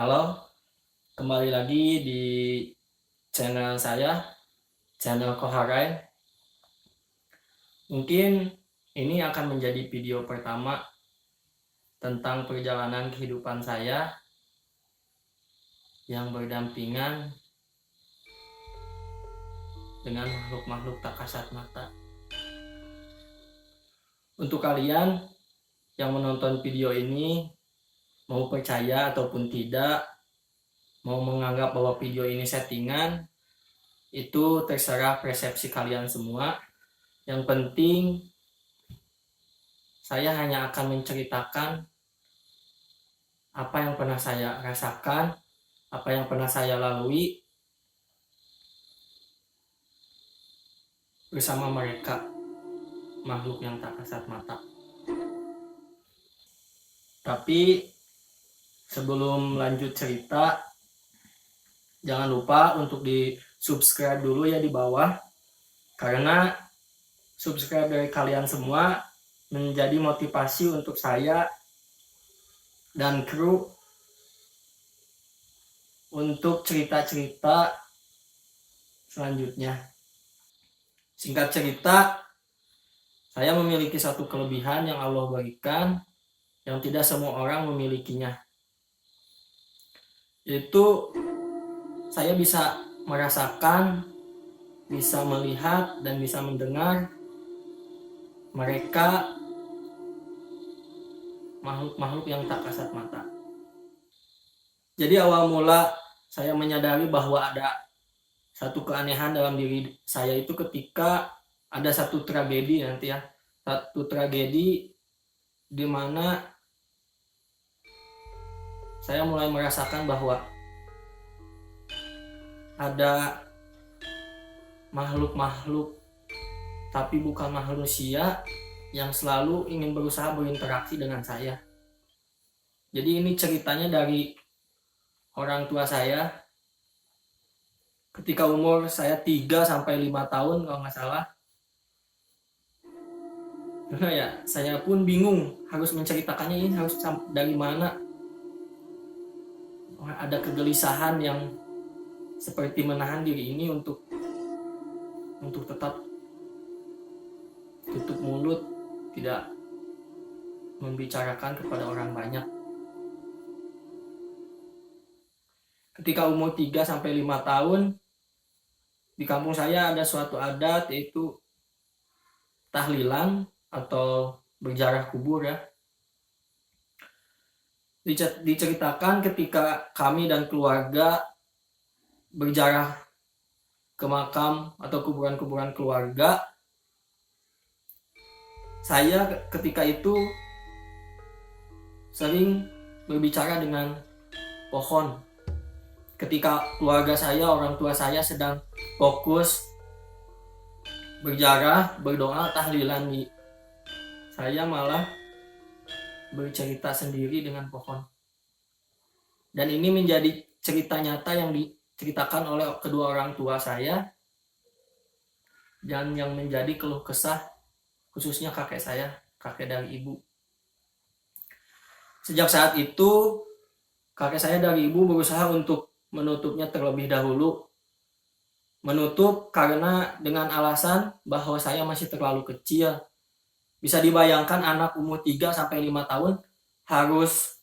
Halo, kembali lagi di channel saya, channel Koharai. Mungkin ini akan menjadi video pertama tentang perjalanan kehidupan saya yang berdampingan dengan makhluk-makhluk tak kasat mata. Untuk kalian yang menonton video ini, mau percaya ataupun tidak, mau menganggap bahwa video ini settingan, itu terserah persepsi kalian semua. Yang penting saya hanya akan menceritakan apa yang pernah saya rasakan, apa yang pernah saya lalui bersama mereka, makhluk yang tak kasat mata. Tapi sebelum lanjut cerita, jangan lupa untuk di subscribe dulu ya di bawah, karena subscribe dari kalian semua menjadi motivasi untuk saya dan kru untuk cerita-cerita selanjutnya. Singkat cerita, saya memiliki satu kelebihan yang Allah berikan yang tidak semua orang memilikinya. Yaitu saya bisa merasakan, bisa melihat, dan bisa mendengar mereka makhluk-makhluk yang tak kasat mata. Jadi awal mula saya menyadari bahwa ada satu keanehan dalam diri saya itu ketika ada satu tragedi nanti ya. Satu tragedi di mana saya mulai merasakan bahwa ada makhluk-makhluk tapi bukan manusia yang selalu ingin berusaha berinteraksi dengan saya. Jadi ini ceritanya dari orang tua saya ketika umur saya 3-5 tahun kalau nggak salah. Karena ya saya pun bingung harus menceritakannya, ini harus dari mana. Ada kegelisahan yang seperti menahan diri ini untuk tetap tutup mulut, tidak membicarakan kepada orang banyak. Ketika umur 3-5 tahun, di kampung saya ada suatu adat yaitu tahlilan atau berjarah kubur ya. Diceritakan ketika kami dan keluarga berjarah ke makam atau kuburan-kuburan keluarga, saya ketika itu sering berbicara dengan pohon. Ketika keluarga saya, orang tua saya sedang fokus berjarah, berdoa, tahlilan, saya malah bercerita sendiri dengan pohon. Dan ini menjadi cerita nyata yang diceritakan oleh kedua orang tua saya dan yang menjadi keluh kesah khususnya kakek saya, kakek dari ibu. Sejak saat itu kakek saya dari ibu berusaha untuk menutupnya terlebih dahulu. Menutup karena dengan alasan bahwa saya masih terlalu kecil. Bisa dibayangkan anak umur 3-5 tahun harus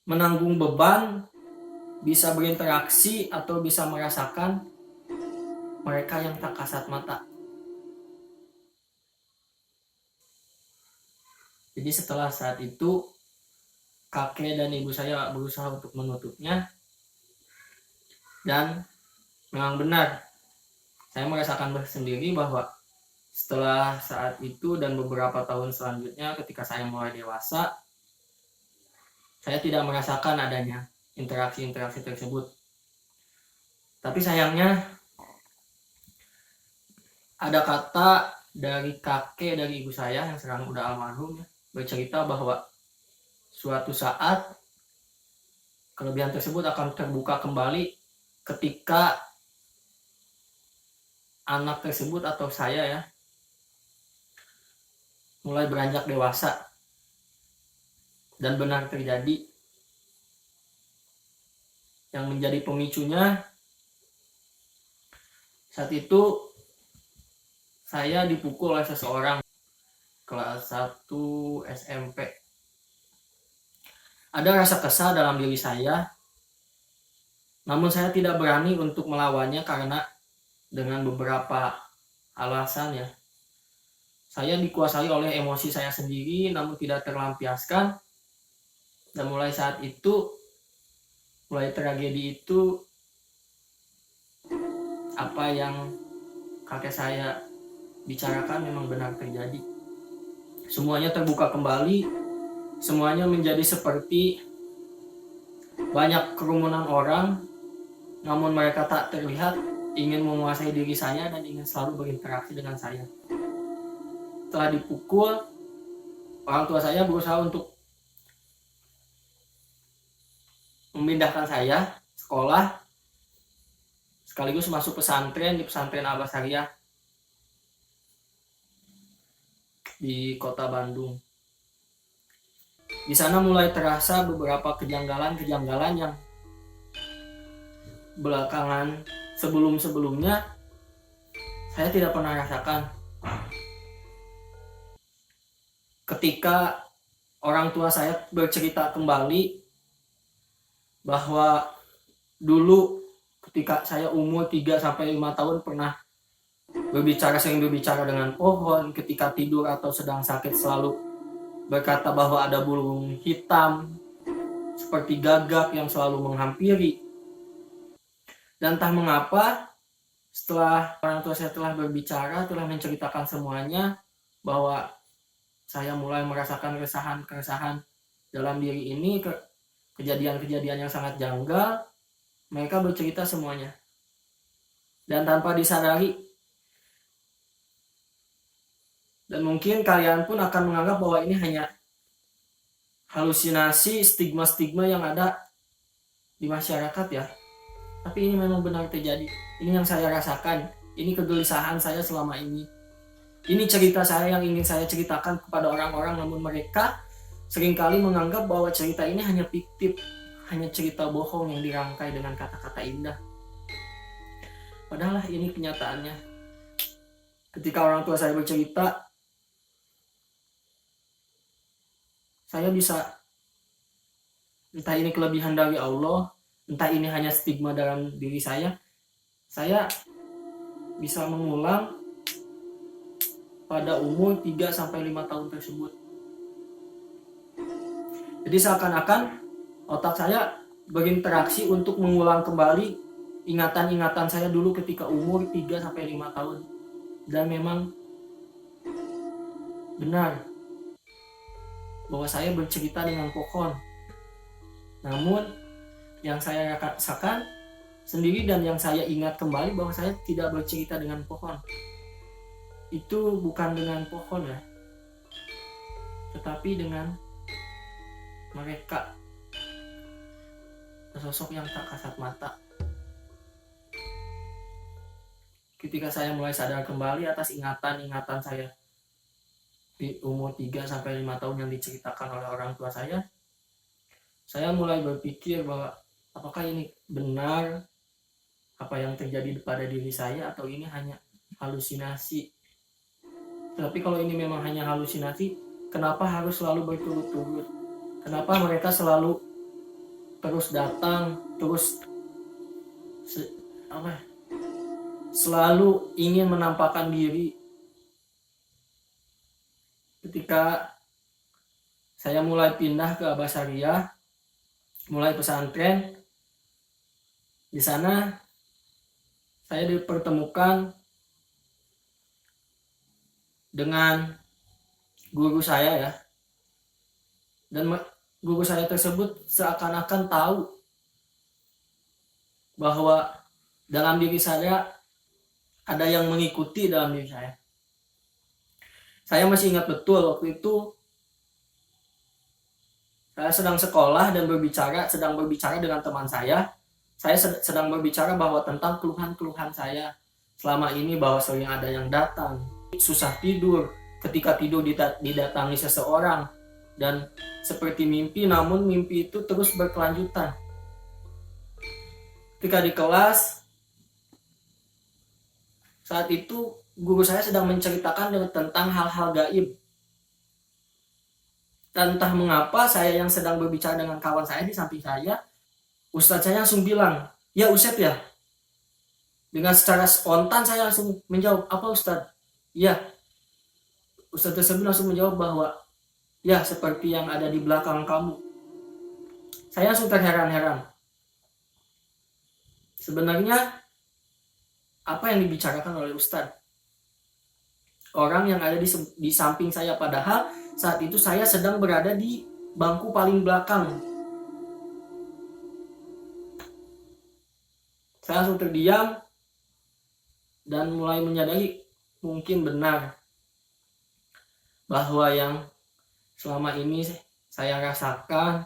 menanggung beban, bisa berinteraksi atau bisa merasakan mereka yang tak kasat mata. Jadi setelah saat itu kakek dan ibu saya berusaha untuk menutupnya, dan memang benar saya merasakan sendiri bahwa setelah saat itu dan beberapa tahun selanjutnya ketika saya mulai dewasa, saya tidak merasakan adanya interaksi-interaksi tersebut. Tapi sayangnya ada kata dari kakek dari ibu saya yang sekarang udah almarhum bercerita bahwa suatu saat kelebihan tersebut akan terbuka kembali ketika anak tersebut atau saya ya mulai beranjak dewasa. dan benar terjadi. Yang menjadi pemicunya, saat itu saya dipukul oleh seseorang kelas 1 SMP. Ada rasa kesal dalam diri saya, namun saya tidak berani untuk melawannya karena dengan beberapa alasan ya. Saya dikuasai oleh emosi saya sendiri namun tidak terlampiaskan. Dan mulai saat itu, mulai tragedi itu, apa yang kakek saya bicarakan memang benar terjadi. Semuanya terbuka kembali, semuanya menjadi seperti banyak kerumunan orang, namun mereka tak terlihat ingin menguasai diri saya dan ingin selalu berinteraksi dengan saya. Setelah dipukul, orang tua saya berusaha untuk memindahkan saya sekolah, sekaligus masuk pesantren di pesantren Al Basariyah di kota Bandung. Di sana mulai terasa beberapa kejanggalan-kejanggalan yang belakangan sebelum-sebelumnya saya tidak pernah rasakan. Ketika orang tua saya bercerita kembali bahwa dulu ketika saya umur 3-5 tahun pernah sering berbicara dengan pohon, ketika tidur atau sedang sakit selalu berkata bahwa ada burung hitam seperti gagak yang selalu menghampiri. Dan entah mengapa setelah orang tua saya telah berbicara, telah menceritakan semuanya, bahwa saya mulai merasakan keresahan dalam diri ini, kejadian-kejadian yang sangat janggal. Mereka bercerita semuanya, dan tanpa disadari, dan mungkin kalian pun akan menganggap bahwa ini hanya halusinasi, stigma-stigma yang ada di masyarakat ya. Tapi ini memang benar terjadi. Ini yang saya rasakan, ini kegelisahan saya selama ini. Ini cerita saya yang ingin saya ceritakan kepada orang-orang, namun mereka seringkali menganggap bahwa cerita ini hanya fiktif, hanya cerita bohong yang dirangkai dengan kata-kata indah. Padahal ini kenyataannya. Ketika orang tua saya bercerita, saya bisa, entah ini kelebihan dari Allah, entah ini hanya stigma dalam diri saya bisa mengulang pada umur 3-5 tahun tersebut. Jadi seakan-akan otak saya berinteraksi untuk mengulang kembali ingatan-ingatan saya dulu ketika umur 3-5 tahun. Dan memang benar bahwa saya bercerita dengan pohon. Namun yang saya rasakan sendiri dan yang saya ingat kembali bahwa saya tidak bercerita dengan pohon. Itu bukan dengan pohon ya, tetapi dengan mereka, sosok yang tak kasat mata. Ketika saya mulai sadar kembali atas ingatan-ingatan saya di umur 3-5 tahun yang diceritakan oleh orang tua saya mulai berpikir bahwa apakah ini benar apa yang terjadi pada diri saya atau ini hanya halusinasi. Tapi kalau ini memang hanya halusinasi, kenapa harus selalu berturut-turut? Kenapa mereka selalu terus datang, terus selalu ingin menampakkan diri? Ketika saya mulai pindah ke Al Basariyah, mulai pesantren, di sana saya dipertemukan dengan guru saya ya, dan guru saya tersebut seakan-akan tahu bahwa dalam diri saya ada yang mengikuti dalam diri saya. Saya masih ingat betul waktu itu saya sedang sekolah dan sedang berbicara dengan teman saya. Saya sedang berbicara bahwa tentang keluhan-keluhan saya selama ini, bahwa sering ada yang datang, susah tidur, ketika tidur didatangi seseorang, dan seperti mimpi, namun mimpi itu terus berkelanjutan. Ketika di kelas, saat itu guru saya sedang menceritakan tentang hal-hal gaib. Dan entah mengapa saya yang sedang berbicara dengan kawan saya di samping saya, Ustadz saya langsung bilang, "Ya Ustadz ya." Dengan secara spontan saya langsung menjawab, "Apa Ustadz?" "Ya." Ustadz tersebut langsung menjawab bahwa, "Ya, seperti yang ada di belakang kamu." Saya langsung terheran-heran. Sebenarnya apa yang dibicarakan oleh Ustadz? Orang yang ada di samping saya, padahal saat itu saya sedang berada di bangku paling belakang. Saya langsung terdiam dan mulai menyadari mungkin benar bahwa yang selama ini saya rasakan,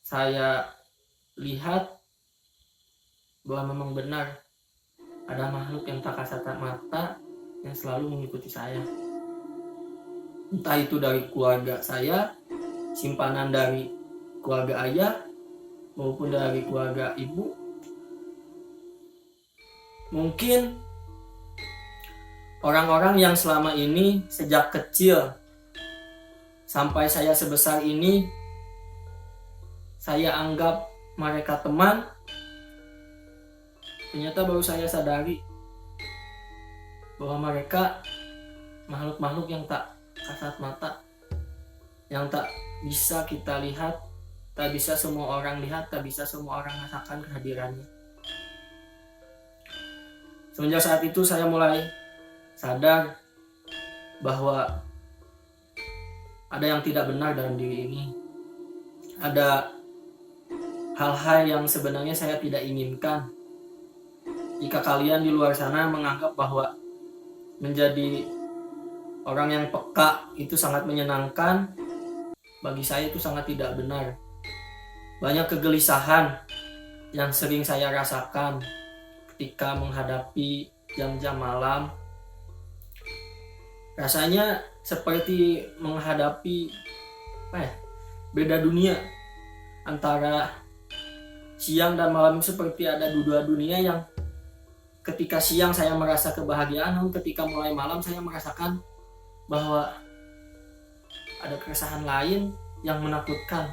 saya lihat bahwa memang benar ada makhluk yang tak kasat mata yang selalu mengikuti saya. Entah itu dari keluarga saya, simpanan dari keluarga ayah, maupun dari keluarga ibu. Mungkin orang-orang yang selama ini sejak kecil sampai saya sebesar ini, saya anggap mereka teman, ternyata baru saya sadari bahwa mereka makhluk-makhluk yang tak kasat mata, yang tak bisa kita lihat, tak bisa semua orang lihat, tak bisa semua orang rasakan kehadirannya. Semenjak saat itu saya mulai sadar bahwa ada yang tidak benar dalam diri ini. Ada hal-hal yang sebenarnya saya tidak inginkan. Jika kalian di luar sana menganggap bahwa menjadi orang yang peka itu sangat menyenangkan, bagi saya itu sangat tidak benar. Banyak kegelisahan yang sering saya rasakan ketika menghadapi jam-jam malam. Rasanya seperti menghadapi beda dunia. Antara siang dan malam seperti ada dua dunia yang ketika siang saya merasa kebahagiaan, namun ketika mulai malam saya merasakan bahwa ada keresahan lain yang menakutkan.